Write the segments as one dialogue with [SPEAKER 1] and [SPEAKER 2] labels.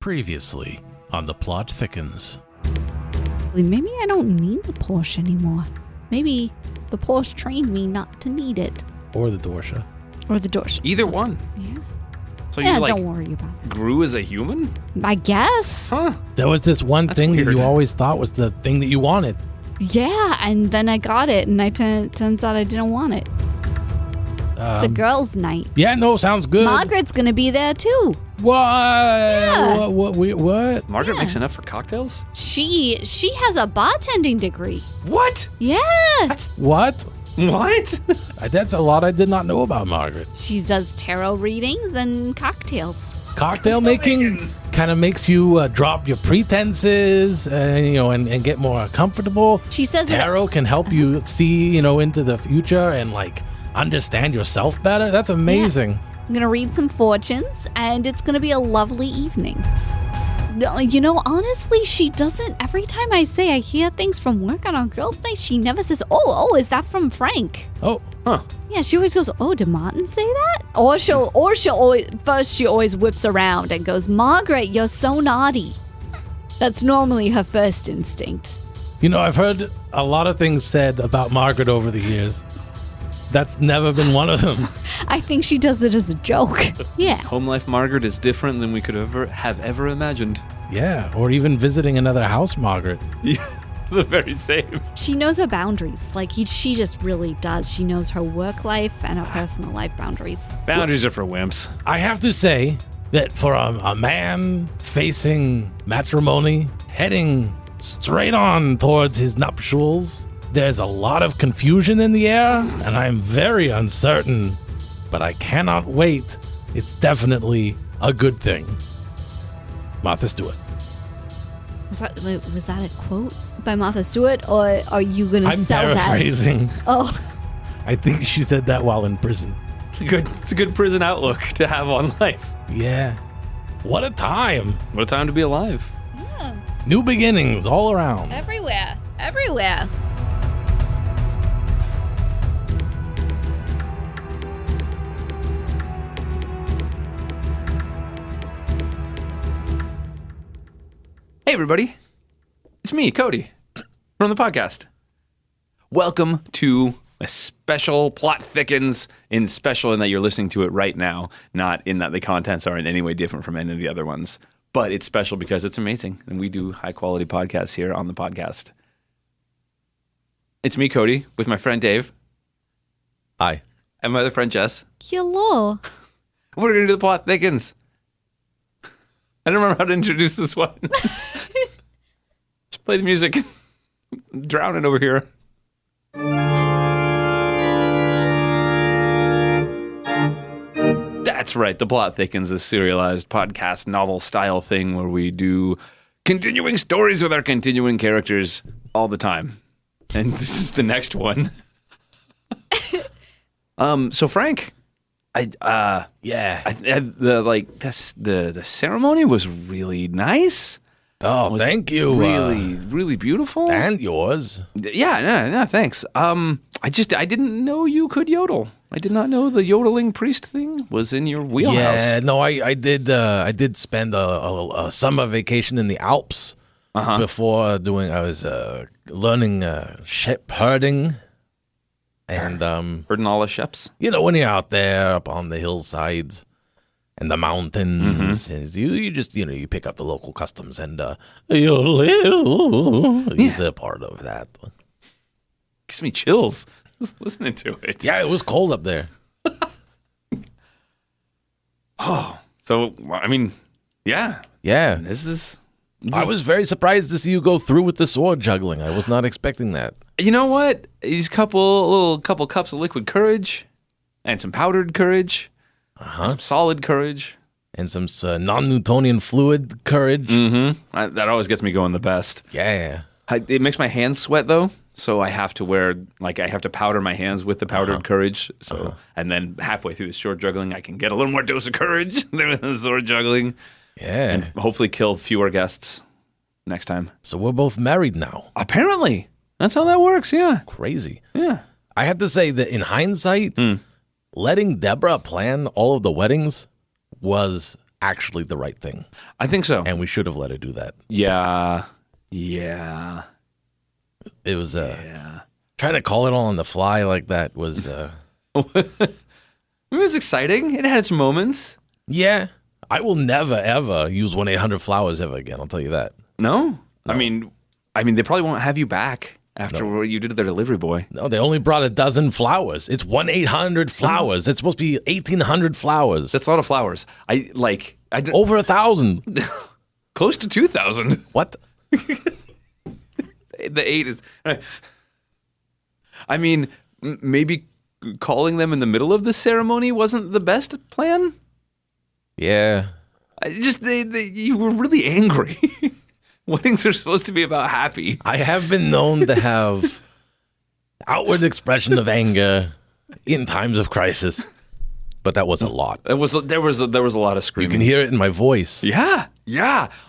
[SPEAKER 1] Previously on The Plot Thickens.
[SPEAKER 2] Maybe I don't need the Porsche anymore. Maybe the Porsche trained me not to need it.
[SPEAKER 1] Or the Dorsche.
[SPEAKER 2] Or the Dorsche.
[SPEAKER 3] Either one.
[SPEAKER 2] Yeah.
[SPEAKER 3] So
[SPEAKER 2] Yeah,
[SPEAKER 3] you
[SPEAKER 2] don't worry about it.
[SPEAKER 3] grew as a human?
[SPEAKER 2] I guess.
[SPEAKER 3] Huh.
[SPEAKER 1] There was this one
[SPEAKER 3] That's
[SPEAKER 1] thing
[SPEAKER 3] weird.
[SPEAKER 1] that you always thought was the thing that you wanted.
[SPEAKER 2] Yeah, and then I got it, and turns out I didn't want it. It's a girls' night.
[SPEAKER 1] Yeah, no, sounds good.
[SPEAKER 2] Margaret's gonna be there too.
[SPEAKER 1] What?
[SPEAKER 2] Yeah.
[SPEAKER 1] What?
[SPEAKER 3] Margaret
[SPEAKER 2] Yeah.
[SPEAKER 3] makes enough for cocktails?
[SPEAKER 2] She has a bartending degree.
[SPEAKER 3] What?
[SPEAKER 2] Yeah.
[SPEAKER 1] What?
[SPEAKER 3] What?
[SPEAKER 1] That's a lot I did not know about Margaret.
[SPEAKER 2] She does tarot readings and cocktails.
[SPEAKER 1] Cocktail making kind of makes you drop your pretenses, and get more comfortable.
[SPEAKER 2] She says it-
[SPEAKER 1] Tarot can help you see, into the future and understand yourself better. That's amazing.
[SPEAKER 2] I'm gonna read some fortunes, and it's gonna be a lovely evening. Honestly, she doesn't. Every time I say I hear things from work on our girls' night, she never says, "Oh, is that from Frank?"
[SPEAKER 1] Oh,
[SPEAKER 3] Huh.
[SPEAKER 2] Yeah, she always goes, "Oh, did Martin say that?" Or she'll always whips around and goes, "Margaret, you're so naughty." That's normally her first instinct.
[SPEAKER 1] I've heard a lot of things said about Margaret over the years. That's never been one of them.
[SPEAKER 2] I think she does it as a joke. Yeah.
[SPEAKER 3] Home life Margaret is different than we could have ever imagined.
[SPEAKER 1] Yeah, or even visiting another house, Margaret.
[SPEAKER 3] Yeah, the very same.
[SPEAKER 2] She knows her boundaries. She just really does. She knows her work life and her personal life boundaries.
[SPEAKER 3] Boundaries are for wimps.
[SPEAKER 1] I have to say that for a man facing matrimony, heading straight on towards his nuptials, there's a lot of confusion in the air, and I'm very uncertain, but I cannot wait. It's definitely a good thing. Martha Stewart.
[SPEAKER 2] Was that a quote by Martha Stewart, or are you going to
[SPEAKER 1] I'm
[SPEAKER 2] sell
[SPEAKER 1] paraphrasing.
[SPEAKER 2] that? Oh,
[SPEAKER 1] I think she said that while in prison.
[SPEAKER 3] It's a good prison outlook to have on life.
[SPEAKER 1] Yeah. What a time.
[SPEAKER 3] What a time to be alive.
[SPEAKER 1] New beginnings all around.
[SPEAKER 2] everywhere.
[SPEAKER 3] Hey, everybody. It's me, Cody, from the podcast. Welcome to a special Plot Thickens, special in that you're listening to it right now, not in that the contents are in any way different from any of the other ones. But it's special because it's amazing, and we do high-quality podcasts here on the podcast. It's me, Cody, with my friend Dave.
[SPEAKER 1] Hi.
[SPEAKER 3] And my other friend Jess.
[SPEAKER 2] Hello.
[SPEAKER 3] We're going to do the Plot Thickens. I don't remember how to introduce this one. Just play the music. I'm drowning over here. That's right. The Plot Thickens is a serialized podcast novel style thing where we do continuing stories with our continuing characters all the time. And this is the next one. So Frank, the ceremony was really nice.
[SPEAKER 1] Oh, thank you.
[SPEAKER 3] Really beautiful.
[SPEAKER 1] And yours.
[SPEAKER 3] Yeah, no, thanks. I didn't know you could yodel. I did not know the yodeling priest thing was in your wheelhouse.
[SPEAKER 1] Yeah, no, I did spend a summer vacation in the Alps before I was learning sheep herding. And
[SPEAKER 3] Herding all the sheps.
[SPEAKER 1] when you're out there up on the hillsides and the mountains, you just you pick up the local customs and he's a part of that.
[SPEAKER 3] Gives me chills just listening to it.
[SPEAKER 1] Yeah, it was cold up there.
[SPEAKER 3] So I mean, yeah. This is.
[SPEAKER 1] I was very surprised to see you go through with the sword juggling. I was not expecting that.
[SPEAKER 3] You know what? These couple cups of liquid courage, and some powdered courage, and some solid courage,
[SPEAKER 1] And some non-Newtonian fluid courage.
[SPEAKER 3] Mm-hmm. That always gets me going the best.
[SPEAKER 1] Yeah.
[SPEAKER 3] It makes my hands sweat though, so I have to wear I have to powder my hands with the powdered courage. So and then halfway through the sword juggling, I can get a little more dose of courage than the sword juggling.
[SPEAKER 1] Yeah.
[SPEAKER 3] And hopefully kill fewer guests next time.
[SPEAKER 1] So we're both married now.
[SPEAKER 3] Apparently. That's how that works, yeah.
[SPEAKER 1] Crazy.
[SPEAKER 3] Yeah.
[SPEAKER 1] I have to say that in hindsight, letting Deborah plan all of the weddings was actually the right thing.
[SPEAKER 3] I think so.
[SPEAKER 1] And we should have let her do that.
[SPEAKER 3] Yeah.
[SPEAKER 1] It was trying to call it all on the fly like that was
[SPEAKER 3] It was exciting. It had its moments.
[SPEAKER 1] yeah. I will never ever use 1-800-Flowers ever again. I'll tell you that.
[SPEAKER 3] No? I mean, they probably won't have you back after what you did to their delivery boy.
[SPEAKER 1] No, they only brought a dozen flowers. It's 1-800-Flowers. It's supposed to be 1,800 flowers.
[SPEAKER 3] That's a lot of flowers.
[SPEAKER 1] Over 1,000.
[SPEAKER 3] Close to 2,000.
[SPEAKER 1] What?
[SPEAKER 3] The 8 is. I mean, maybe calling them in the middle of the ceremony wasn't the best plan.
[SPEAKER 1] Yeah.
[SPEAKER 3] You were really angry. Weddings are supposed to be about happy.
[SPEAKER 1] I have been known to have outward expression of anger in times of crisis, but that was a lot.
[SPEAKER 3] There was a lot of
[SPEAKER 1] You
[SPEAKER 3] screaming.
[SPEAKER 1] can hear it in my voice.
[SPEAKER 3] Yeah.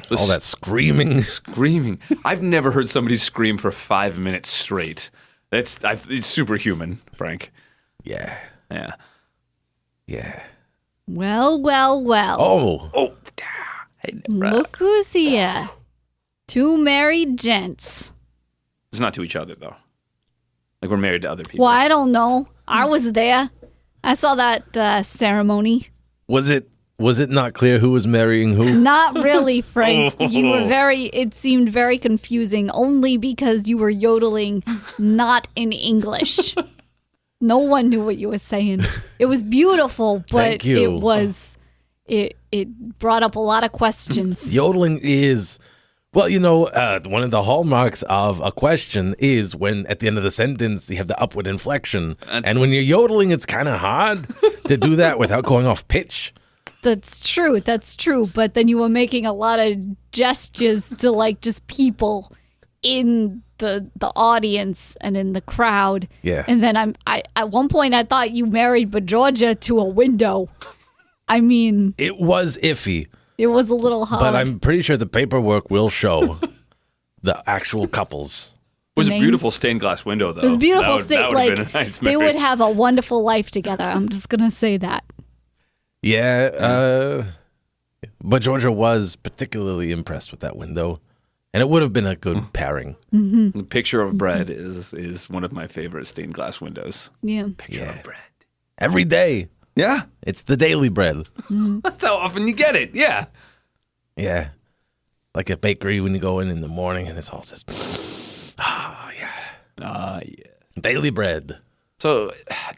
[SPEAKER 1] All that screaming.
[SPEAKER 3] Screaming. I've never heard somebody scream for 5 minutes straight. It's superhuman, Frank.
[SPEAKER 1] Yeah.
[SPEAKER 3] Yeah.
[SPEAKER 1] Yeah.
[SPEAKER 2] Well.
[SPEAKER 1] Oh.
[SPEAKER 3] Hey, Deborah.
[SPEAKER 2] Look who's here. Two married gents.
[SPEAKER 3] It's not to each other, though. Like, we're married to other people.
[SPEAKER 2] Well, I don't know. I was there. I saw that ceremony.
[SPEAKER 1] Was it not clear who was marrying who?
[SPEAKER 2] Not really, Frank. It seemed very confusing only because you were yodeling not in English. No one knew what you were saying. It was beautiful, but
[SPEAKER 1] Thank you.
[SPEAKER 2] it brought up a lot of questions.
[SPEAKER 1] Yodeling is, well, one of the hallmarks of a question is when at the end of the sentence you have the upward inflection. And when you're yodeling, it's kind of hard to do that without going off pitch.
[SPEAKER 2] That's true. But then you were making a lot of gestures to like just people in the audience and in the crowd.
[SPEAKER 1] Yeah.
[SPEAKER 2] And then I at one point I thought you married Georgia to a window. I mean,
[SPEAKER 1] It was iffy,
[SPEAKER 2] it was a little hard.
[SPEAKER 1] but I'm pretty sure the paperwork will show the actual couples.
[SPEAKER 3] It was a
[SPEAKER 2] names.
[SPEAKER 3] beautiful stained glass window, though.
[SPEAKER 2] It was beautiful.
[SPEAKER 3] That would have been a nice
[SPEAKER 2] they would
[SPEAKER 3] marriage.
[SPEAKER 2] have a wonderful life together. I'm just gonna say that.
[SPEAKER 1] Yeah, but Georgia was particularly impressed with that window, and it would have been a good pairing.
[SPEAKER 3] The picture of bread is one of my favorite stained glass windows.
[SPEAKER 2] Yeah.
[SPEAKER 3] Picture of bread.
[SPEAKER 1] Every day.
[SPEAKER 3] Yeah.
[SPEAKER 1] It's the daily bread.
[SPEAKER 3] That's how often you get it. Yeah.
[SPEAKER 1] Yeah. Like a bakery when you go in the morning and it's all just,
[SPEAKER 3] Yeah.
[SPEAKER 1] daily bread.
[SPEAKER 3] So,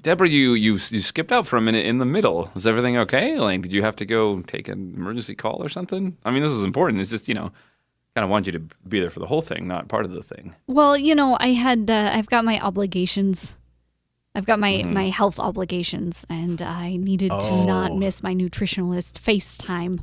[SPEAKER 3] Deborah, you skipped out for a minute in the middle. Is everything okay? Like, did you have to go take an emergency call or something? I mean, this is important. It's just, kind of want you to be there for the whole thing, not part of the thing.
[SPEAKER 2] Well, I've got my obligations. I've got my health obligations, and I needed to not miss my nutritionalist FaceTime.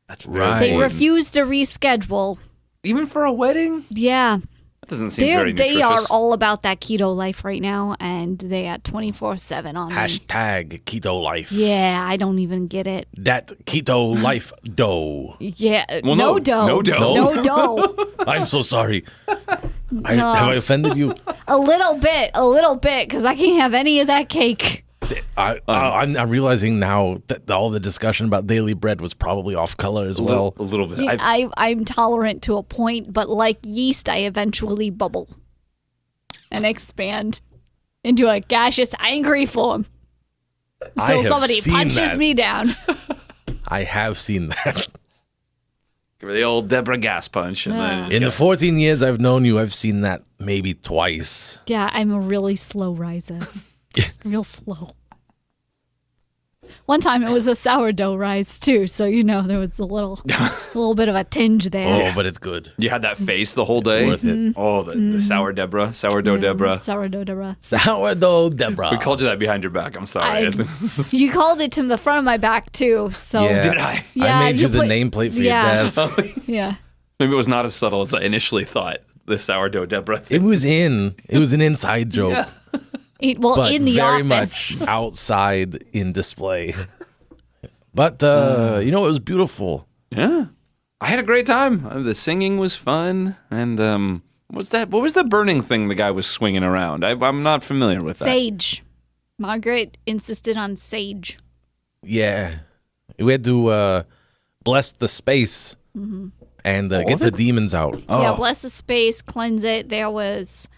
[SPEAKER 3] That's
[SPEAKER 1] Right.
[SPEAKER 2] They refused to reschedule.
[SPEAKER 3] Even for a wedding?
[SPEAKER 2] Yeah.
[SPEAKER 3] That doesn't seem very nutritious.
[SPEAKER 2] They are all about that keto life right now, and they are 24/7 on me.
[SPEAKER 1] Hashtag keto life.
[SPEAKER 2] Yeah, I don't even get it.
[SPEAKER 1] That keto life dough.
[SPEAKER 2] Yeah,
[SPEAKER 3] Well,
[SPEAKER 2] no
[SPEAKER 3] no
[SPEAKER 2] dough.
[SPEAKER 3] dough.
[SPEAKER 2] No dough.
[SPEAKER 1] I'm so sorry. Have I offended you?
[SPEAKER 2] A little bit, because I can't have any of that cake.
[SPEAKER 1] I'm realizing now that all the discussion about daily bread was probably off color as well.
[SPEAKER 3] A little bit.
[SPEAKER 2] Yeah, I'm tolerant to a point, but like yeast, I eventually bubble and expand into a gaseous, angry form
[SPEAKER 1] I
[SPEAKER 2] until
[SPEAKER 1] have
[SPEAKER 2] somebody
[SPEAKER 1] seen
[SPEAKER 2] punches
[SPEAKER 1] that.
[SPEAKER 2] me down.
[SPEAKER 1] I have seen that.
[SPEAKER 3] Give her the old Deborah gas punch. And then
[SPEAKER 1] In the 14 years I've known you, I've seen that maybe twice.
[SPEAKER 2] Yeah, I'm a really slow riser. Just real slow. One time it was a sourdough rise too, so there was a little bit of a tinge there.
[SPEAKER 1] Oh, but it's good.
[SPEAKER 3] you had that face the whole day.
[SPEAKER 1] Worth it.
[SPEAKER 3] Oh, the sourdough Deborah.
[SPEAKER 2] Sourdough Deborah.
[SPEAKER 1] Sourdough Deborah.
[SPEAKER 3] We called you that behind your back. I'm sorry.
[SPEAKER 2] You called it to the front of my back too, so
[SPEAKER 1] Yeah.
[SPEAKER 3] Did I?
[SPEAKER 2] Yeah,
[SPEAKER 1] I made you the
[SPEAKER 2] put-
[SPEAKER 1] nameplate for
[SPEAKER 2] yeah.
[SPEAKER 1] your desk.
[SPEAKER 2] yeah.
[SPEAKER 3] Maybe it was not as subtle as I initially thought. The sourdough Deborah thing.
[SPEAKER 1] It was an inside joke, but
[SPEAKER 2] in the
[SPEAKER 1] very
[SPEAKER 2] office.
[SPEAKER 1] much outside in display. But it was beautiful.
[SPEAKER 3] Yeah. I had a great time. The singing was fun. And what was the burning thing the guy was swinging around? I'm not familiar with that.
[SPEAKER 2] Sage. Margaret insisted on sage.
[SPEAKER 1] Yeah, we had to bless the space and get the demons out.
[SPEAKER 2] Yeah, bless the space, cleanse it. There was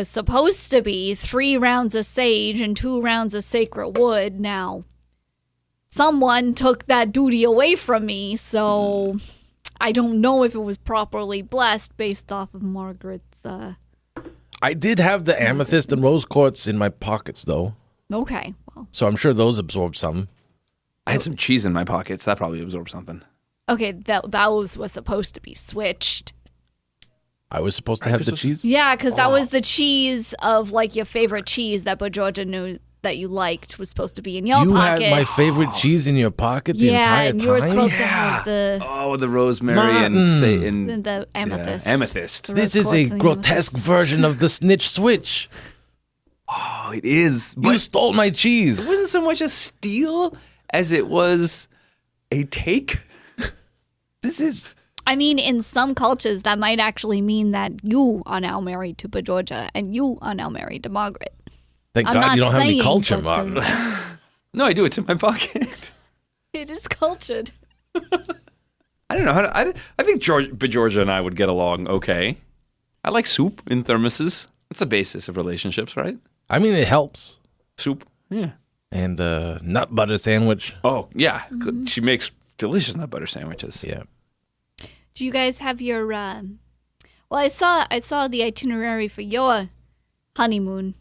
[SPEAKER 2] supposed to be 3 rounds of sage and 2 rounds of sacred wood. Now, someone took that duty away from me, so I don't know if it was properly blessed based off of Margaret's.
[SPEAKER 1] I did have the amethyst and rose quartz in my pockets, though.
[SPEAKER 2] Okay, well.
[SPEAKER 1] So I'm sure those absorb some.
[SPEAKER 3] I had some cheese in my pockets. That probably absorbed something.
[SPEAKER 2] Okay, those was supposed to be switched.
[SPEAKER 1] I was supposed to have the cheese?
[SPEAKER 2] Yeah, because that was the cheese of, like, your favorite cheese that Georgia knew that you liked was supposed to be in your pocket.
[SPEAKER 1] You had my favorite cheese in your pocket the entire time?
[SPEAKER 2] Yeah, and you were supposed to have
[SPEAKER 3] the rosemary and
[SPEAKER 2] the amethyst.
[SPEAKER 3] Yeah, amethyst.
[SPEAKER 1] This is a grotesque version of the snitch switch.
[SPEAKER 3] Oh, it is.
[SPEAKER 1] You stole my cheese.
[SPEAKER 3] It wasn't so much a steal as it was a take. This is...
[SPEAKER 2] I mean, in some cultures, that might actually mean that you are now married to Georgia and you are now married to Margaret.
[SPEAKER 1] Thank God you don't have any culture, Martin.
[SPEAKER 3] No, I do. It's in my pocket.
[SPEAKER 2] It is cultured.
[SPEAKER 3] I don't know how to... I think Georgia and I would get along okay. I like soup in thermoses. That's the basis of relationships, right?
[SPEAKER 1] I mean, it helps.
[SPEAKER 3] Soup, yeah.
[SPEAKER 1] And nut butter sandwich.
[SPEAKER 3] Oh, yeah. She makes delicious nut butter sandwiches.
[SPEAKER 1] Yeah.
[SPEAKER 2] Do you guys have your? Well, I saw the itinerary for your honeymoon.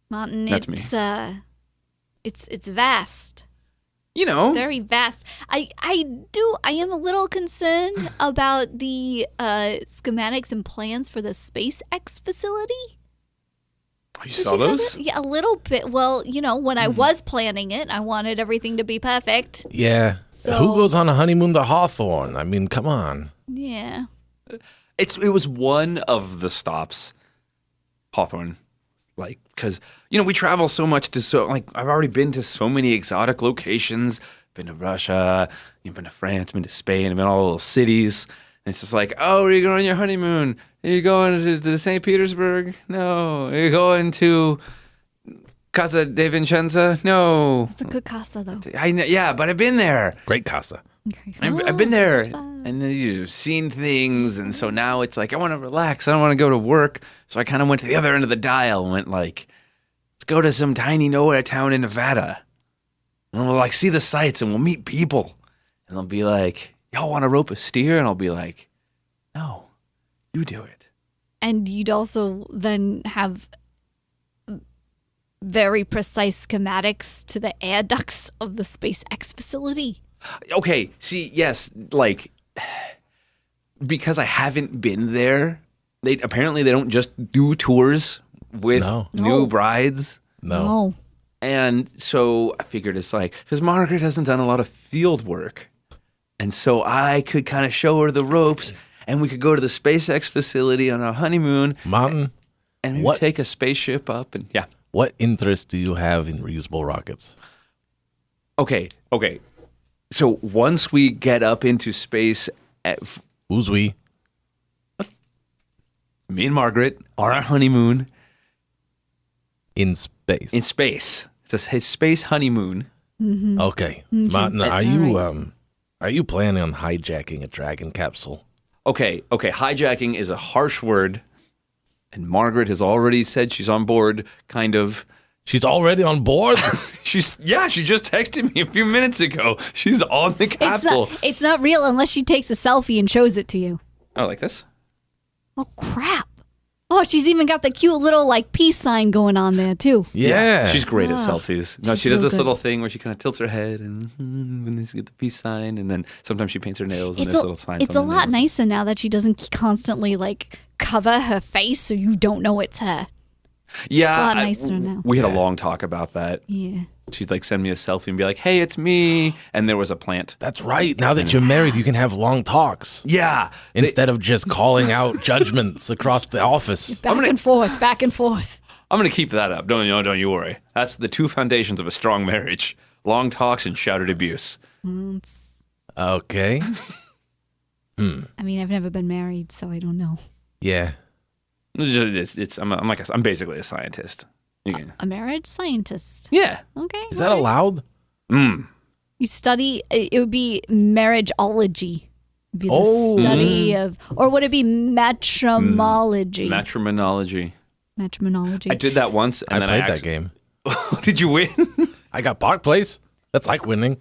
[SPEAKER 2] Martin,
[SPEAKER 3] that's me.
[SPEAKER 2] It's vast.
[SPEAKER 3] You know,
[SPEAKER 2] very vast. I am a little concerned about the schematics and plans for the SpaceX facility.
[SPEAKER 3] You saw those?
[SPEAKER 2] Yeah, a little bit. Well, when I was planning it, I wanted everything to be perfect.
[SPEAKER 1] Yeah. So, who goes on a honeymoon to Hawthorne? I mean, come on.
[SPEAKER 2] Yeah.
[SPEAKER 3] It was one of the stops, Hawthorne. Like, because, we travel so much I've already been to so many exotic locations. Been to Russia, been to France, been to Spain, I've been to all the little cities. And it's just like, oh, are you going on your honeymoon? Are you going to St. Petersburg? No. Are you going to Casa de Vincenza? No.
[SPEAKER 2] It's a good casa, though.
[SPEAKER 3] Yeah, but I've been there.
[SPEAKER 1] Great casa.
[SPEAKER 2] Okay.
[SPEAKER 3] I've been there, and then you've seen things, and so now it's like, I want to relax. I don't want to go to work. So I kind of went to the other end of the dial and went like, let's go to some tiny nowhere town in Nevada. And we'll see the sights, and we'll meet people. And they'll be like, y'all want to rope a steer? And I'll be like, no, you do it.
[SPEAKER 2] And you'd also then have very precise schematics to the air ducts of the SpaceX facility.
[SPEAKER 3] Okay, see, yes, because I haven't been there, they don't just do tours with new brides.
[SPEAKER 1] No.
[SPEAKER 3] And so I figured it's because Margaret hasn't done a lot of field work. And so I could kind of show her the ropes, and we could go to the SpaceX facility on our honeymoon.
[SPEAKER 1] Martin,
[SPEAKER 3] and maybe take a spaceship up and
[SPEAKER 1] What interest do you have in reusable rockets?
[SPEAKER 3] Okay. So once we get up into space,
[SPEAKER 1] Who's we?
[SPEAKER 3] Me and Margaret on our honeymoon
[SPEAKER 1] in space.
[SPEAKER 3] It's a space honeymoon.
[SPEAKER 2] Mm-hmm.
[SPEAKER 1] Okay, Martin, are you planning on hijacking a Dragon capsule?
[SPEAKER 3] Okay. Hijacking is a harsh word, and Margaret has already said she's on board. Kind of.
[SPEAKER 1] She's already on board?
[SPEAKER 3] She just texted me a few minutes ago. She's on the capsule.
[SPEAKER 2] It's not real unless she takes a selfie and shows it to you.
[SPEAKER 3] Oh, like this?
[SPEAKER 2] Oh, crap. Oh, she's even got the cute little peace sign going on there, too.
[SPEAKER 1] Yeah.
[SPEAKER 3] She's great at selfies. No, she does this
[SPEAKER 2] good.
[SPEAKER 3] little thing where she kind of tilts her head and then she get the peace sign, and then sometimes she paints her nails and there's little signs.
[SPEAKER 2] It's a lot nicer now that she doesn't constantly cover her face so you don't know it's her.
[SPEAKER 3] Yeah,
[SPEAKER 2] it's a lot nicer now.
[SPEAKER 3] We had a long talk about that.
[SPEAKER 2] Yeah.
[SPEAKER 3] She'd send me a selfie and be like, "Hey, it's me," and there was a plant.
[SPEAKER 1] That's right. Now that you're married, you can have long talks.
[SPEAKER 3] Yeah,
[SPEAKER 1] instead of just calling out judgments across the office.
[SPEAKER 2] Back and forth.
[SPEAKER 3] I'm gonna keep that up. Don't you worry. That's the two foundations of a strong marriage: long talks and shouted abuse.
[SPEAKER 1] Okay.
[SPEAKER 2] I mean, I've never been married, so I don't know.
[SPEAKER 1] Yeah.
[SPEAKER 3] I'm basically a scientist.
[SPEAKER 2] A marriage scientist.
[SPEAKER 3] Yeah.
[SPEAKER 2] Okay.
[SPEAKER 1] Is that allowed?
[SPEAKER 2] You study, it would be marriageology. It'd be the
[SPEAKER 1] Oh.
[SPEAKER 2] study of, or would it be matrimology?
[SPEAKER 3] Matrimonology.
[SPEAKER 2] Matrimonology.
[SPEAKER 3] I did that once, and
[SPEAKER 1] I
[SPEAKER 3] then
[SPEAKER 1] played that game.
[SPEAKER 3] Did you win?
[SPEAKER 1] I got Park Place. That's like winning.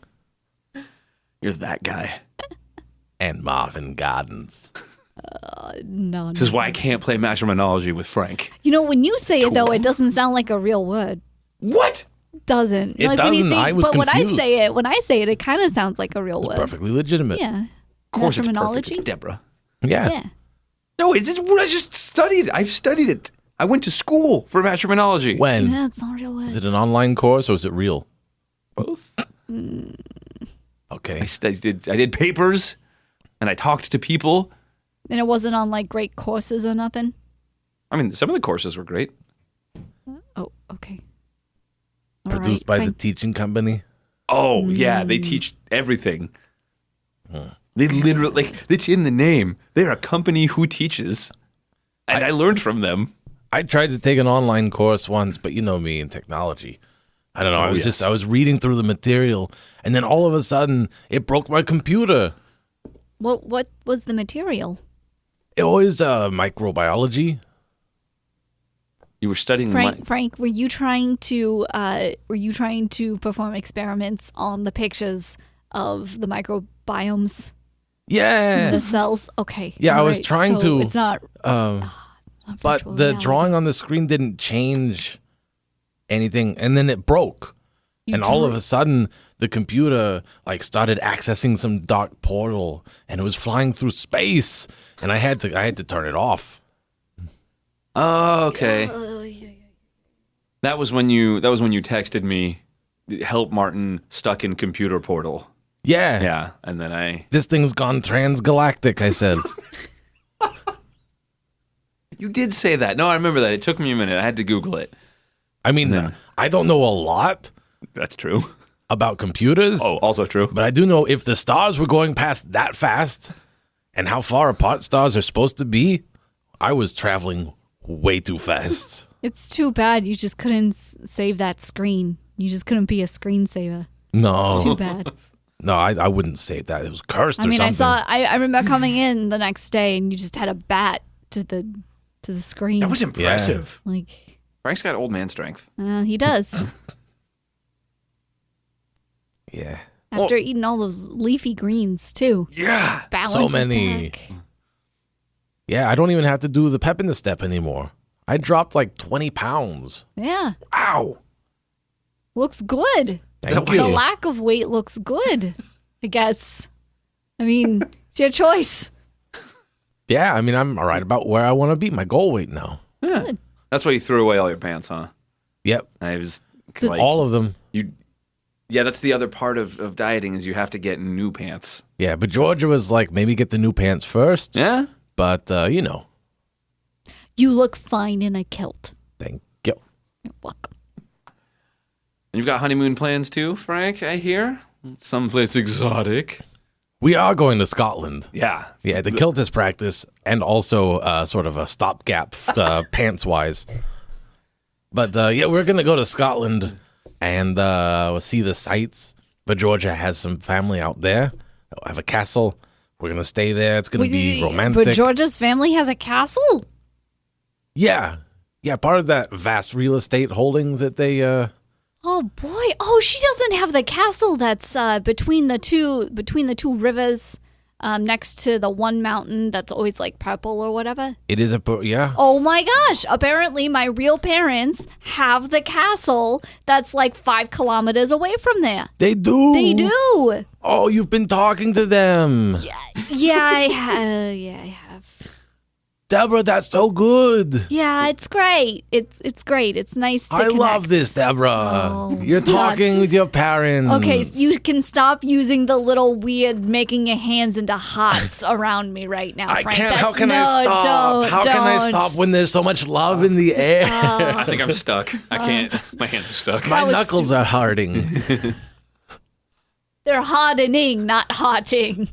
[SPEAKER 3] You're that guy.
[SPEAKER 1] And Marvin Gardens.
[SPEAKER 2] No.
[SPEAKER 3] This is why I can't play matrimonology with Frank.
[SPEAKER 2] You know, when you say it though, it doesn't sound like a real word.
[SPEAKER 3] What?
[SPEAKER 2] Doesn't.
[SPEAKER 1] It
[SPEAKER 2] When you
[SPEAKER 1] doesn't. I was
[SPEAKER 2] but
[SPEAKER 1] confused.
[SPEAKER 2] when I say it, it kind of sounds like a real word.
[SPEAKER 1] Perfectly legitimate.
[SPEAKER 2] Yeah.
[SPEAKER 3] Of course it's
[SPEAKER 2] Matrimonology?
[SPEAKER 3] perfect. It's Deborah.
[SPEAKER 1] Yeah.
[SPEAKER 2] Yeah.
[SPEAKER 3] No, it's just what I just studied. I've studied it. I went to school for matrimonology.
[SPEAKER 1] When?
[SPEAKER 2] Yeah, it's not a real word.
[SPEAKER 1] Is it an online course or is it real?
[SPEAKER 3] Both.
[SPEAKER 1] Okay.
[SPEAKER 3] I did papers, and I talked to people.
[SPEAKER 2] And it wasn't on like great courses or nothing?
[SPEAKER 3] I mean, some of the courses were great.
[SPEAKER 2] Oh, okay. All
[SPEAKER 1] Produced
[SPEAKER 2] right,
[SPEAKER 1] by the
[SPEAKER 2] fine.
[SPEAKER 1] teaching company.
[SPEAKER 3] Oh, yeah, they teach everything. They literally, like, it's in the name. They're a company who teaches. And I learned from them.
[SPEAKER 1] I tried to take an online course once, but you know me in technology. I don't know.
[SPEAKER 3] Oh, yes.
[SPEAKER 1] I was reading through the material, and then all of a sudden, it broke my computer.
[SPEAKER 2] What was the material?
[SPEAKER 1] It was microbiology.
[SPEAKER 3] You were studying
[SPEAKER 2] Frank, were you trying to perform experiments on the pictures of the microbiomes,
[SPEAKER 1] Yeah.
[SPEAKER 2] the cells? Okay.
[SPEAKER 1] Yeah, I was
[SPEAKER 2] alright,
[SPEAKER 1] trying
[SPEAKER 2] so
[SPEAKER 1] to,
[SPEAKER 2] It's not. not
[SPEAKER 1] But
[SPEAKER 2] virtual
[SPEAKER 1] the
[SPEAKER 2] reality.
[SPEAKER 1] drawing on the screen didn't change anything, and then it broke. And all of a sudden, the computer like started accessing some dark portal, and it was flying through space. And I had to turn it off.
[SPEAKER 3] Oh, okay. That was when you texted me, help Martin stuck in computer portal.
[SPEAKER 1] Yeah.
[SPEAKER 3] Yeah, and then
[SPEAKER 1] This thing's gone transgalactic, I said.
[SPEAKER 3] you did say that. No, I remember that. It took me a minute. I had to Google it.
[SPEAKER 1] I mean, I don't know a lot
[SPEAKER 3] That's true.
[SPEAKER 1] about computers.
[SPEAKER 3] Oh, also true.
[SPEAKER 1] But I do know if the stars were going past that fast and how far apart stars are supposed to be, I was traveling way too fast.
[SPEAKER 2] It's too bad you just couldn't save that screen. You just couldn't be a screensaver.
[SPEAKER 1] No.
[SPEAKER 2] It's too bad.
[SPEAKER 1] No, I wouldn't save that. It was cursed
[SPEAKER 2] I mean,
[SPEAKER 1] or something.
[SPEAKER 2] I remember coming in the next day and you just had a bat to the screen.
[SPEAKER 3] That was impressive.
[SPEAKER 2] like
[SPEAKER 3] Frank's got old man strength.
[SPEAKER 2] he does.
[SPEAKER 1] Yeah.
[SPEAKER 2] After eating all those leafy greens too.
[SPEAKER 3] Yeah.
[SPEAKER 2] Balance
[SPEAKER 1] So
[SPEAKER 2] is
[SPEAKER 1] many.
[SPEAKER 2] back.
[SPEAKER 1] Yeah, I don't even have to do the pep in the step anymore. I dropped like 20 pounds.
[SPEAKER 2] Yeah.
[SPEAKER 3] Ow.
[SPEAKER 2] Looks good.
[SPEAKER 1] Thank
[SPEAKER 3] That
[SPEAKER 1] you.
[SPEAKER 2] The lack of weight looks good, I guess. I mean, it's your choice.
[SPEAKER 1] Yeah, I mean, I'm all right about where I want to be. My goal weight now.
[SPEAKER 3] Yeah.
[SPEAKER 2] Good.
[SPEAKER 3] That's why you threw away all your pants, huh?
[SPEAKER 1] Yep.
[SPEAKER 3] I was like,
[SPEAKER 1] All of them.
[SPEAKER 3] yeah, that's the other part of dieting is you have to get new pants.
[SPEAKER 1] Yeah, but Georgia was like, maybe get the new pants first.
[SPEAKER 3] Yeah?
[SPEAKER 1] But, you know,
[SPEAKER 2] You look fine in a kilt.
[SPEAKER 1] thank you.
[SPEAKER 2] You're welcome.
[SPEAKER 3] And you've got honeymoon plans too, Frank, I hear? Someplace exotic.
[SPEAKER 1] We are going to Scotland.
[SPEAKER 3] Yeah.
[SPEAKER 1] Yeah, the kilt is practice and also sort of a stopgap pants-wise. But, yeah, we're going to go to Scotland and we'll see the sights. But Georgia has some family out there. I have a castle. We're going to stay there. It's going to be romantic.
[SPEAKER 2] But Georgia's family has a castle?
[SPEAKER 1] Yeah. Yeah, part of that vast real estate holdings that they...
[SPEAKER 2] Oh boy! Oh, she doesn't have the castle that's between the two rivers, next to the one mountain that's always like purple or whatever.
[SPEAKER 1] It is yeah.
[SPEAKER 2] Oh my gosh! Apparently, my real parents have the castle that's like 5 kilometers away from there.
[SPEAKER 1] They do.
[SPEAKER 2] They do.
[SPEAKER 1] Oh, you've been talking to them.
[SPEAKER 2] Yeah, I have. Yeah, I have.
[SPEAKER 1] Deborah, that's so good.
[SPEAKER 2] Yeah, it's great. It's great. It's nice to
[SPEAKER 1] I
[SPEAKER 2] connect.
[SPEAKER 1] love this, Deborah.
[SPEAKER 2] Oh,
[SPEAKER 1] You're talking with your parents.
[SPEAKER 2] Okay, so you can stop using the little weird making your hands into hearts around me right now,
[SPEAKER 1] I
[SPEAKER 2] Frank.
[SPEAKER 1] can't.
[SPEAKER 2] That's,
[SPEAKER 1] How can I
[SPEAKER 2] no,
[SPEAKER 1] stop?
[SPEAKER 2] Don't,
[SPEAKER 1] How can I
[SPEAKER 2] don't.
[SPEAKER 1] stop when there's so much love in the air?
[SPEAKER 3] I think I'm stuck. I can't. My hands are stuck.
[SPEAKER 1] My
[SPEAKER 2] was
[SPEAKER 1] knuckles are hardening.
[SPEAKER 2] They're hardening, not hotting.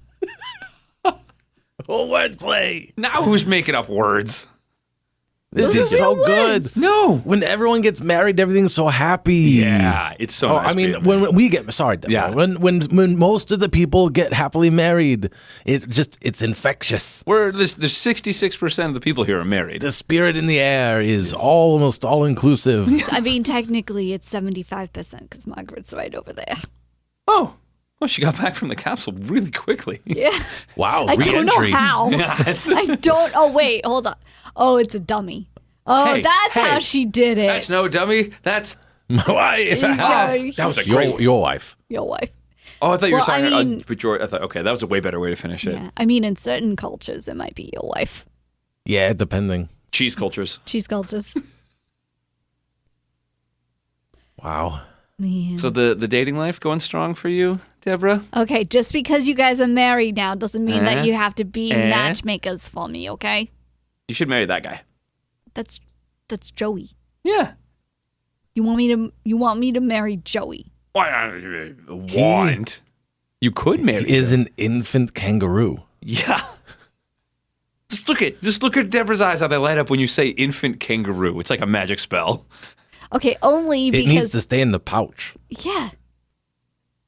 [SPEAKER 1] Oh, wordplay.
[SPEAKER 3] Now who's making up words?
[SPEAKER 1] This is so good.
[SPEAKER 3] No.
[SPEAKER 1] When everyone gets married, everything's so happy.
[SPEAKER 3] Yeah, it's so nice.
[SPEAKER 1] I mean,
[SPEAKER 3] being
[SPEAKER 1] when
[SPEAKER 3] married.
[SPEAKER 1] we get Deborah,
[SPEAKER 3] Yeah.
[SPEAKER 1] when most of the people get happily married, it's infectious.
[SPEAKER 3] there's 66% of the people here are married.
[SPEAKER 1] The spirit in the air is almost all inclusive.
[SPEAKER 2] I mean, technically, it's 75% because Margaret's right over there.
[SPEAKER 3] Oh, well, she got back from the capsule really quickly.
[SPEAKER 2] Yeah.
[SPEAKER 1] Wow,
[SPEAKER 2] I don't know
[SPEAKER 1] re-entry.
[SPEAKER 2] how.
[SPEAKER 3] Yeah, it's-
[SPEAKER 2] I don't. Oh, wait. Hold on. Oh, it's a dummy. Oh,
[SPEAKER 3] Hey,
[SPEAKER 2] that's how she did it.
[SPEAKER 3] That's no dummy. That's
[SPEAKER 1] My wife.
[SPEAKER 3] that was a great.
[SPEAKER 1] Your wife.
[SPEAKER 2] Your wife.
[SPEAKER 3] Oh, I thought you were
[SPEAKER 2] Well, I
[SPEAKER 3] talking.
[SPEAKER 2] mean-
[SPEAKER 3] I thought okay, that was a way better way to finish it.
[SPEAKER 2] Yeah. I mean, in certain cultures, it might be your wife.
[SPEAKER 1] Yeah, depending.
[SPEAKER 3] Cheese cultures.
[SPEAKER 2] She's cultures.
[SPEAKER 1] Wow.
[SPEAKER 2] Man.
[SPEAKER 3] So the dating life going strong for you, Deborah?
[SPEAKER 2] Okay, just because you guys are married now doesn't mean that you have to be
[SPEAKER 3] Eh?
[SPEAKER 2] matchmakers for me, okay?
[SPEAKER 3] You should marry that guy.
[SPEAKER 2] That's Joey.
[SPEAKER 3] Yeah.
[SPEAKER 2] You want me to marry Joey?
[SPEAKER 3] Why want? You could marry.
[SPEAKER 1] He is
[SPEAKER 3] him.
[SPEAKER 1] an infant kangaroo.
[SPEAKER 3] Yeah. Just look at Deborah's eyes, how they light up when you say infant kangaroo. It's like a magic spell.
[SPEAKER 2] Okay, only
[SPEAKER 1] It
[SPEAKER 2] because
[SPEAKER 1] needs to stay in the pouch.
[SPEAKER 2] yeah.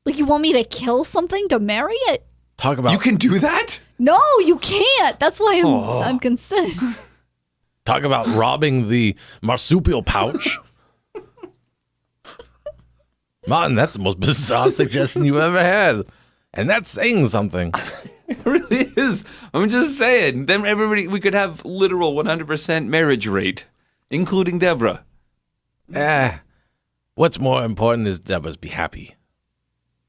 [SPEAKER 2] Like you want me to kill something to marry it?
[SPEAKER 1] Talk about
[SPEAKER 3] You can do that?
[SPEAKER 2] No, you can't. That's why I'm concerned.
[SPEAKER 1] talk about robbing the marsupial pouch. Martin, that's the most bizarre suggestion you've ever had. And that's saying something.
[SPEAKER 3] It really is. I'm just saying. Then we could have literal 100% marriage rate, including Deborah.
[SPEAKER 1] What's more important is Deborah's be happy.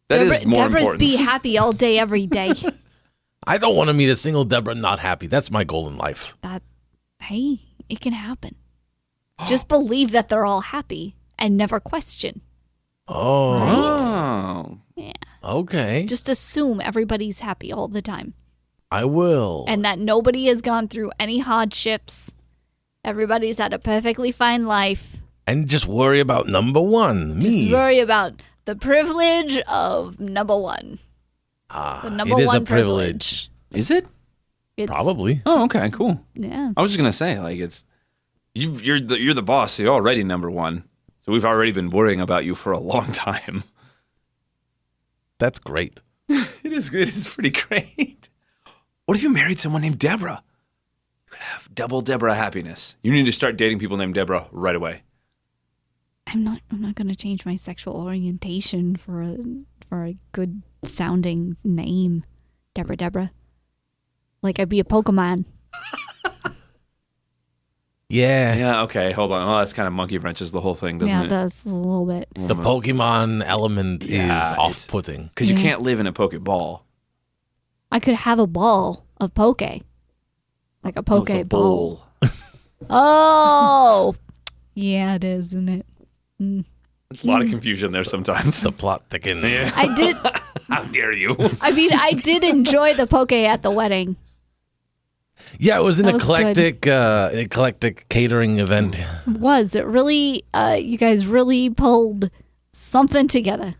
[SPEAKER 3] That is more
[SPEAKER 2] Deborah's
[SPEAKER 3] important.
[SPEAKER 2] be happy all day, every day.
[SPEAKER 1] I don't want to meet a single Deborah not happy. That's my goal in life.
[SPEAKER 2] Hey, it can happen. Just believe that they're all happy and never question.
[SPEAKER 1] Oh,
[SPEAKER 3] Oh.
[SPEAKER 2] Yeah.
[SPEAKER 1] okay.
[SPEAKER 2] Just assume everybody's happy all the time
[SPEAKER 1] I will.
[SPEAKER 2] and that nobody has gone through any hardships. Everybody's had a perfectly fine life.
[SPEAKER 1] And just worry about number one, me.
[SPEAKER 2] Just worry about the privilege of number one. The number
[SPEAKER 1] it is
[SPEAKER 2] one
[SPEAKER 1] a privilege.
[SPEAKER 3] Is it?
[SPEAKER 2] It's,
[SPEAKER 1] Probably.
[SPEAKER 3] Oh, okay, cool.
[SPEAKER 2] Yeah.
[SPEAKER 3] I was just gonna say, like, it's you're the boss. So you're already number one. So we've already been worrying about you for a long time.
[SPEAKER 1] That's great.
[SPEAKER 3] It is good. It's pretty great. What if you married someone named Deborah? You could have double Deborah happiness. You need to start dating people named Deborah right away.
[SPEAKER 2] I'm not going to change my sexual orientation for a good sounding name. Deborah. Like I'd be a Pokemon.
[SPEAKER 1] Yeah.
[SPEAKER 3] Yeah. Okay. Hold on. Well, that's kind of monkey wrenches the whole thing, doesn't
[SPEAKER 2] Yeah,
[SPEAKER 3] it?
[SPEAKER 2] it does a little bit.
[SPEAKER 1] The Pokemon element
[SPEAKER 3] Yeah,
[SPEAKER 1] is
[SPEAKER 3] it's-
[SPEAKER 1] off-putting.
[SPEAKER 3] Because you
[SPEAKER 2] Yeah.
[SPEAKER 3] can't live in a Pokeball.
[SPEAKER 2] I could have a ball of poke. Like a poke
[SPEAKER 3] It's a
[SPEAKER 2] ball.
[SPEAKER 3] bowl.
[SPEAKER 2] Oh. Yeah, it is, isn't it?
[SPEAKER 3] There's a lot of confusion there sometimes.
[SPEAKER 1] The plot thickens.
[SPEAKER 3] Yeah.
[SPEAKER 2] I did
[SPEAKER 3] How dare you?
[SPEAKER 2] I mean, I did enjoy the poke at the wedding.
[SPEAKER 1] Yeah, it was an
[SPEAKER 2] That was
[SPEAKER 1] eclectic catering event.
[SPEAKER 2] It really you guys really pulled something together.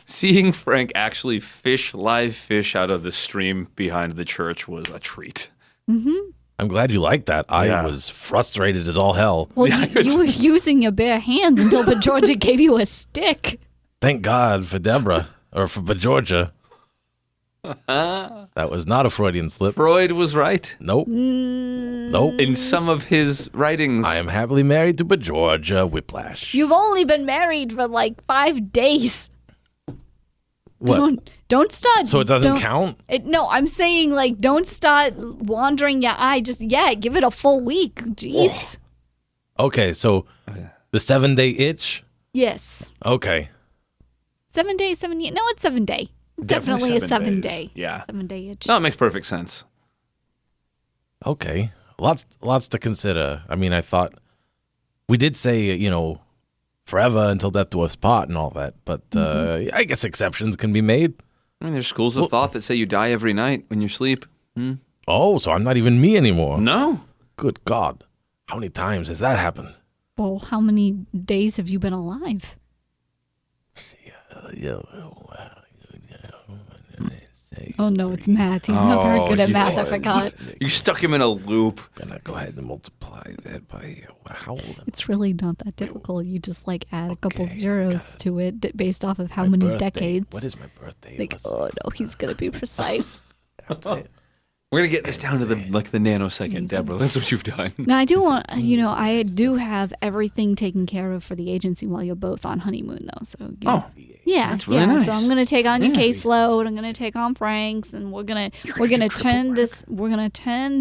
[SPEAKER 3] Seeing Frank actually fish live fish out of the stream behind the church was a treat.
[SPEAKER 1] I'm glad you liked that. I
[SPEAKER 3] Yeah.
[SPEAKER 1] was frustrated as all hell.
[SPEAKER 2] Well,
[SPEAKER 3] Yeah,
[SPEAKER 2] you were using your bare hands until Georgia gave you a stick.
[SPEAKER 1] Thank God for Deborah, or for Bajorgia. That was not a Freudian slip.
[SPEAKER 3] Freud was right
[SPEAKER 1] Nope. Nope.
[SPEAKER 3] in some of his writings.
[SPEAKER 1] I am happily married to Bajorgia Whiplash.
[SPEAKER 2] You've only been married for like 5 days.
[SPEAKER 1] What?
[SPEAKER 2] Don't start.
[SPEAKER 1] So it doesn't
[SPEAKER 2] don't-
[SPEAKER 1] count?
[SPEAKER 2] No, I'm saying like don't start wandering your eye. Just give it a full week. Jeez.
[SPEAKER 1] Okay, so the 7-day itch?
[SPEAKER 2] Yes.
[SPEAKER 1] Okay.
[SPEAKER 2] 7 days, 7 years. No, it's 7 day. Definitely a 7
[SPEAKER 3] days.
[SPEAKER 2] day.
[SPEAKER 3] Yeah.
[SPEAKER 2] 7 day itch.
[SPEAKER 3] No, it makes perfect sense.
[SPEAKER 1] Okay. Lots to consider. I mean, I thought we did say, forever until death do us part and all that, but I guess exceptions can be made.
[SPEAKER 3] I mean, there's schools of thought that say you die every night when you sleep.
[SPEAKER 1] Oh, so I'm not even me anymore.
[SPEAKER 3] No.
[SPEAKER 1] Good God. How many times has that happened?
[SPEAKER 2] Well, how many days have you been alive?
[SPEAKER 1] say.
[SPEAKER 2] Oh, no, it's math. He's not very good at
[SPEAKER 1] you
[SPEAKER 2] math. I
[SPEAKER 1] did.
[SPEAKER 2] forgot.
[SPEAKER 3] You stuck him in a loop.
[SPEAKER 1] I'm gonna go ahead and multiply that by how old am I?
[SPEAKER 2] It's really not that difficult. You just like add a couple
[SPEAKER 1] Okay,
[SPEAKER 2] zeros to it based off of how
[SPEAKER 1] My
[SPEAKER 2] many
[SPEAKER 1] birthday.
[SPEAKER 2] decades.
[SPEAKER 1] What is my birthday?
[SPEAKER 2] Like,
[SPEAKER 1] Let's-
[SPEAKER 2] oh no, he's gonna be precise.
[SPEAKER 3] We're gonna get this down to the nanosecond, Deborah. That's what you've done.
[SPEAKER 2] Now I do want, I do have everything taken care of for the agency while you're both on honeymoon, though. So yeah,
[SPEAKER 3] that's really nice.
[SPEAKER 2] So I'm gonna take on your caseload. I'm gonna take on Frank's, and we're gonna turn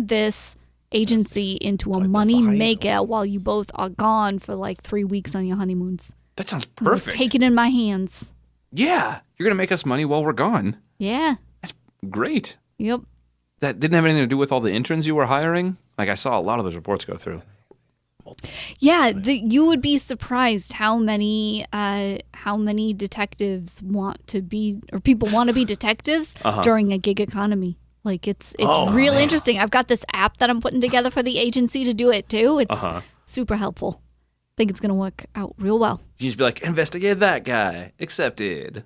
[SPEAKER 2] this agency into a money maker while you both are gone for like 3 weeks on your honeymoons.
[SPEAKER 3] That sounds
[SPEAKER 2] I'm gonna
[SPEAKER 3] perfect.
[SPEAKER 2] take it in my hands.
[SPEAKER 3] Yeah, you're gonna make us money while we're gone.
[SPEAKER 2] Yeah.
[SPEAKER 3] Great.
[SPEAKER 2] Yep.
[SPEAKER 3] That didn't have anything to do with all the interns you were hiring. Like I saw a lot of those reports go through.
[SPEAKER 2] Yeah, you would be surprised how many detectives want to be, or people want to be detectives during a gig economy. Like it's real interesting. I've got this app that I'm putting together for the agency to do it too. It's super helpful. I think it's gonna work out real well.
[SPEAKER 3] You just be like, investigate that guy. Accepted.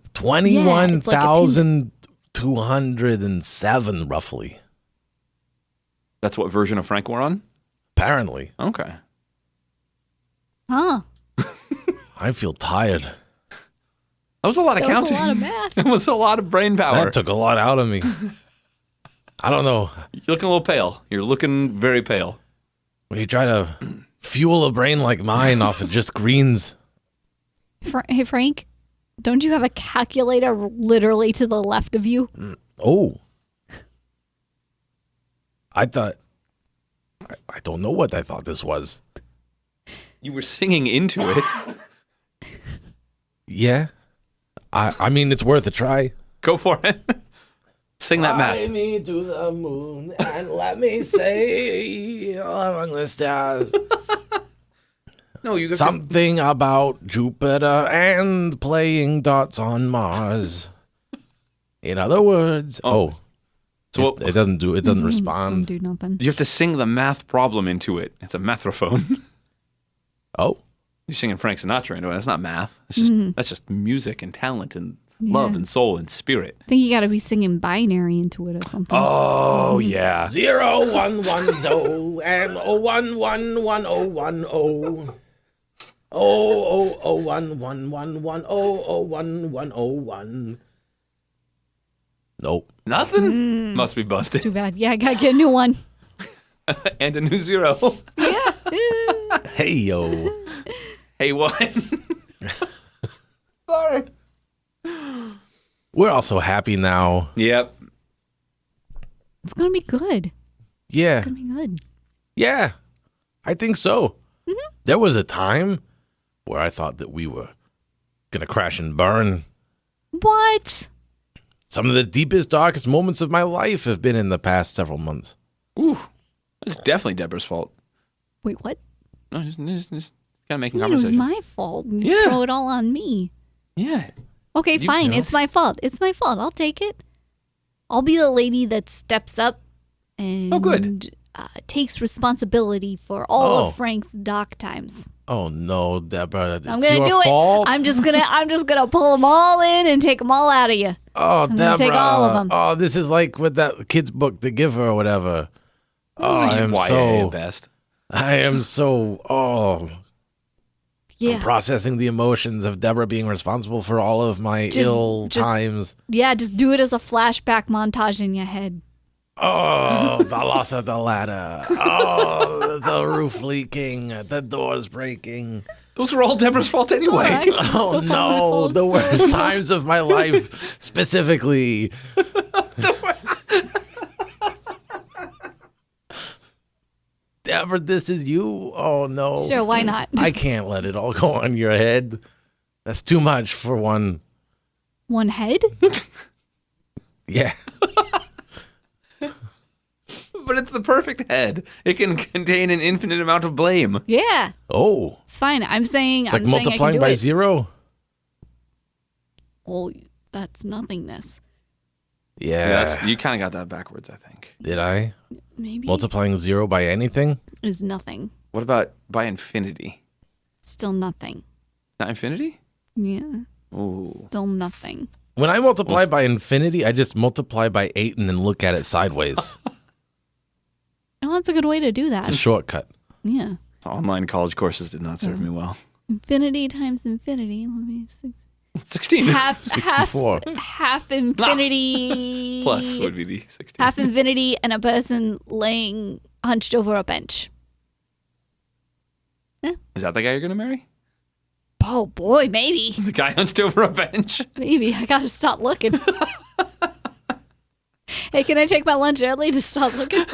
[SPEAKER 1] 21,207 roughly.
[SPEAKER 3] That's what version of Frank we're on?
[SPEAKER 1] Apparently.
[SPEAKER 3] Okay.
[SPEAKER 2] Huh?
[SPEAKER 1] I feel tired.
[SPEAKER 3] That was a lot of
[SPEAKER 2] That was
[SPEAKER 3] counting.
[SPEAKER 2] a lot of math.
[SPEAKER 3] It was a lot of brain power.
[SPEAKER 1] That took a lot out of me. I don't know.
[SPEAKER 3] You're looking a little pale. You're looking very pale.
[SPEAKER 1] When you try to fuel a brain like mine off of just greens.
[SPEAKER 2] Hey Frank, don't you have a calculator literally to the left of you?
[SPEAKER 1] Oh. I thought. I don't know what I thought this was.
[SPEAKER 3] You were singing into it.
[SPEAKER 1] Yeah. I mean, it's worth a try.
[SPEAKER 3] Go for it. Sing that
[SPEAKER 1] Fly
[SPEAKER 3] math.
[SPEAKER 1] me to the moon and let me say among the stars.
[SPEAKER 3] No, you
[SPEAKER 1] Something about Jupiter and playing dots on Mars. In other words,
[SPEAKER 3] So
[SPEAKER 1] it doesn't
[SPEAKER 2] Don't
[SPEAKER 1] respond.
[SPEAKER 2] do nothing.
[SPEAKER 3] you have to sing the math problem into it. It's a mathrophone.
[SPEAKER 1] Oh,
[SPEAKER 3] You're singing Frank Sinatra into it. That's not math. That's just music and talent and love and soul and spirit.
[SPEAKER 2] I think you got to be singing binary into it or something.
[SPEAKER 3] Oh yeah.
[SPEAKER 1] 0110 and 01111010. 00111100101. Nope.
[SPEAKER 3] Nothing? Must be busted.
[SPEAKER 2] Too bad. Yeah, I got to get a new one.
[SPEAKER 3] And a new zero.
[SPEAKER 1] Hey yo.
[SPEAKER 3] Hey, one. Sorry.
[SPEAKER 1] We're also happy now.
[SPEAKER 3] Yep.
[SPEAKER 2] It's going to be good.
[SPEAKER 1] Yeah.
[SPEAKER 2] It's going to be good.
[SPEAKER 1] Yeah. I think so. There was a time where I thought that we were going to crash and burn.
[SPEAKER 2] What?
[SPEAKER 1] Some of the deepest, darkest moments of my life have been in the past several months.
[SPEAKER 3] Ooh. It's definitely Deborah's fault.
[SPEAKER 2] Wait, what?
[SPEAKER 3] No, just kind of making
[SPEAKER 2] I mean, it was
[SPEAKER 3] conversation.
[SPEAKER 2] my fault. You
[SPEAKER 3] Yeah.
[SPEAKER 2] throw it all on me.
[SPEAKER 3] Yeah.
[SPEAKER 2] Okay,
[SPEAKER 3] You
[SPEAKER 2] fine.
[SPEAKER 3] know.
[SPEAKER 2] It's my fault. It's my fault. I'll take it. I'll be the lady that steps up and
[SPEAKER 3] good.
[SPEAKER 2] Takes responsibility for all
[SPEAKER 1] Oh.
[SPEAKER 2] of Frank's dark times.
[SPEAKER 1] Oh no, Deborah! It's
[SPEAKER 2] I'm gonna
[SPEAKER 1] your
[SPEAKER 2] do
[SPEAKER 1] fault.
[SPEAKER 2] it. I'm just gonna pull them all in and take them all out of you.
[SPEAKER 1] Oh,
[SPEAKER 2] gonna
[SPEAKER 1] Deborah!
[SPEAKER 2] take all of 'em.
[SPEAKER 1] Oh, this is like with that kid's book, The Giver, or whatever. Oh, I am
[SPEAKER 3] YA
[SPEAKER 1] so.
[SPEAKER 3] at best.
[SPEAKER 1] I am so. Oh,
[SPEAKER 2] Yeah,
[SPEAKER 1] I'm processing the emotions of Deborah being responsible for all of my ill
[SPEAKER 2] just-
[SPEAKER 1] times.
[SPEAKER 2] yeah. Just do it as a flashback montage in your head.
[SPEAKER 1] Oh, the loss of the ladder. Oh, the roof leaking. The doors breaking.
[SPEAKER 3] Those were all Deborah's fault anyway.
[SPEAKER 2] Actually,
[SPEAKER 1] Oh
[SPEAKER 2] so
[SPEAKER 1] no,
[SPEAKER 2] powerful.
[SPEAKER 1] the worst times of my life, specifically. Deborah, this is you? Oh no.
[SPEAKER 2] Sure, why not?
[SPEAKER 1] I can't let it all go on your head. That's too much for one.
[SPEAKER 2] One head?
[SPEAKER 1] Yeah.
[SPEAKER 3] But it's the perfect head. It can contain an infinite amount of blame.
[SPEAKER 2] Yeah,
[SPEAKER 1] Oh.
[SPEAKER 2] it's fine. I'm saying
[SPEAKER 1] It's like
[SPEAKER 2] I'm saying I can
[SPEAKER 1] multiplying
[SPEAKER 2] do
[SPEAKER 1] by
[SPEAKER 2] it.
[SPEAKER 1] 0?
[SPEAKER 2] Well, that's nothingness.
[SPEAKER 1] Yeah.
[SPEAKER 3] You kind of got that backwards, I think.
[SPEAKER 1] Did I?
[SPEAKER 2] Maybe
[SPEAKER 1] Multiplying 0 by anything?
[SPEAKER 2] is nothing.
[SPEAKER 3] What about by infinity?
[SPEAKER 2] Still nothing.
[SPEAKER 3] Not infinity?
[SPEAKER 2] Yeah,
[SPEAKER 3] Ooh.
[SPEAKER 2] still nothing.
[SPEAKER 1] When I multiply by infinity, I just multiply by 8 and then look at it sideways.
[SPEAKER 2] Oh, that's a good way to do that.
[SPEAKER 1] It's a shortcut.
[SPEAKER 2] Yeah.
[SPEAKER 3] Online college courses did not serve me well.
[SPEAKER 2] Infinity times infinity will be
[SPEAKER 3] 16.
[SPEAKER 2] half
[SPEAKER 1] 64.
[SPEAKER 2] half infinity
[SPEAKER 3] Plus would be the 16.
[SPEAKER 2] half infinity and a person laying hunched over a bench.
[SPEAKER 3] Is that the guy you're going to marry?
[SPEAKER 2] Oh boy, maybe.
[SPEAKER 3] The guy hunched over a bench?
[SPEAKER 2] Maybe. I gotta stop looking. Hey, can I take my lunch early to stop looking?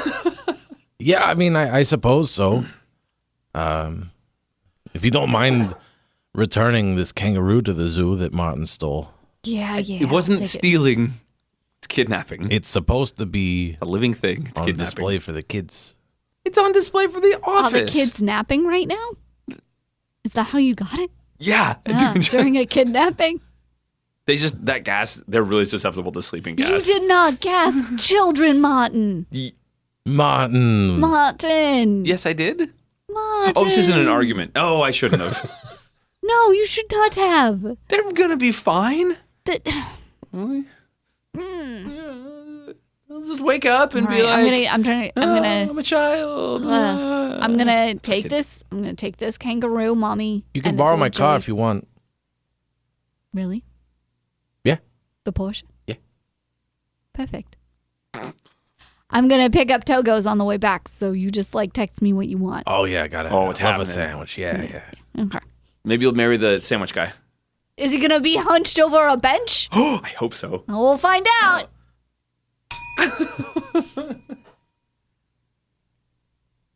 [SPEAKER 1] Yeah, I mean, I suppose so. If you don't mind returning this kangaroo to the zoo that Martin stole.
[SPEAKER 2] Yeah.
[SPEAKER 3] It wasn't stealing. It's kidnapping.
[SPEAKER 1] It's supposed to be
[SPEAKER 3] a living thing. It's
[SPEAKER 1] on
[SPEAKER 3] kidnapping.
[SPEAKER 1] display for the kids.
[SPEAKER 3] It's on display for the office.
[SPEAKER 2] Are the kids napping right now? Is that how you got it?
[SPEAKER 3] Yeah.
[SPEAKER 2] During a kidnapping?
[SPEAKER 3] That gas, they're really susceptible to sleeping gas.
[SPEAKER 2] You did not gas children, Martin. Martin.
[SPEAKER 3] Yes, I did.
[SPEAKER 2] Martin.
[SPEAKER 3] Oh, this isn't an argument. Oh, I shouldn't have.
[SPEAKER 2] No, you should not have.
[SPEAKER 3] They're going to be fine.
[SPEAKER 2] Hmm.
[SPEAKER 3] I'll just wake up and be like,
[SPEAKER 2] I'm
[SPEAKER 3] a child.
[SPEAKER 2] I'm gonna take this. I'm gonna take this kangaroo, mommy.
[SPEAKER 1] You can borrow my car if you want.
[SPEAKER 2] Really?
[SPEAKER 1] Yeah.
[SPEAKER 2] The Porsche?
[SPEAKER 1] Yeah.
[SPEAKER 2] Perfect. I'm gonna pick up Togo's on the way back, so you just text me what you want.
[SPEAKER 1] Oh yeah, I got it.
[SPEAKER 3] Oh, it's
[SPEAKER 1] have a
[SPEAKER 3] happening.
[SPEAKER 1] sandwich. Yeah.
[SPEAKER 2] Okay.
[SPEAKER 3] Maybe you'll marry the sandwich guy.
[SPEAKER 2] Is he gonna be hunched over a bench?
[SPEAKER 3] Oh, I hope so.
[SPEAKER 2] We'll find out.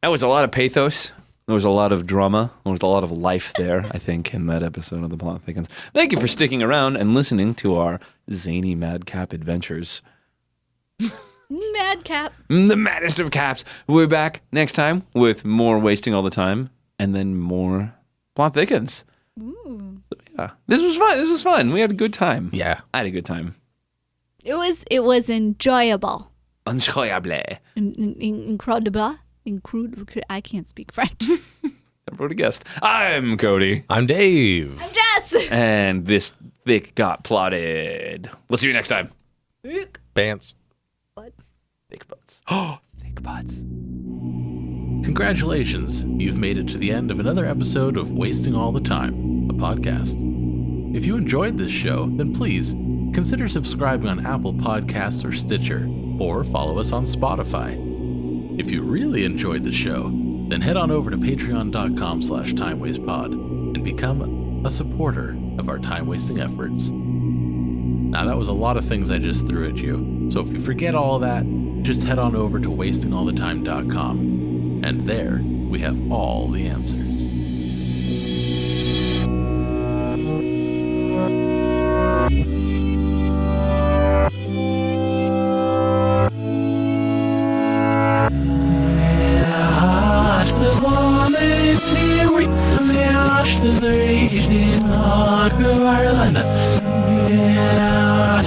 [SPEAKER 3] That was a lot of pathos. There was a lot of drama. There was a lot of life there, I think, in that episode of The Plot Thickens. Thank you for sticking around and listening to our zany madcap adventures.
[SPEAKER 2] Madcap.
[SPEAKER 3] The maddest of caps. We're back next time with more Wasting All the Time and then more Plot Thickens.
[SPEAKER 2] Ooh.
[SPEAKER 3] So, yeah. This was fun. We had a good time.
[SPEAKER 1] Yeah.
[SPEAKER 3] I had a good time.
[SPEAKER 2] It was enjoyable.
[SPEAKER 3] Enjoyable.
[SPEAKER 2] Incredible. I can't speak French.
[SPEAKER 3] I wrote a guest. I'm Cody.
[SPEAKER 1] I'm Dave.
[SPEAKER 2] I'm Jess.
[SPEAKER 3] And this thick got plotted. We'll see you next time.
[SPEAKER 1] Pants.
[SPEAKER 3] Thick butts. Oh, thick butts.
[SPEAKER 1] Congratulations. You've made it to the end of another episode of Wasting All the Time, a podcast. If you enjoyed this show, then please consider subscribing on Apple Podcasts or Stitcher, or follow us on Spotify. If you really enjoyed the show, then head on over to patreon.com/timewastepod and become a supporter of our time-wasting efforts. Now, that was a lot of things I just threw at you, so if you forget all of that, just head on over to wastingallthetime.com, and there we have all the answers. Yeah,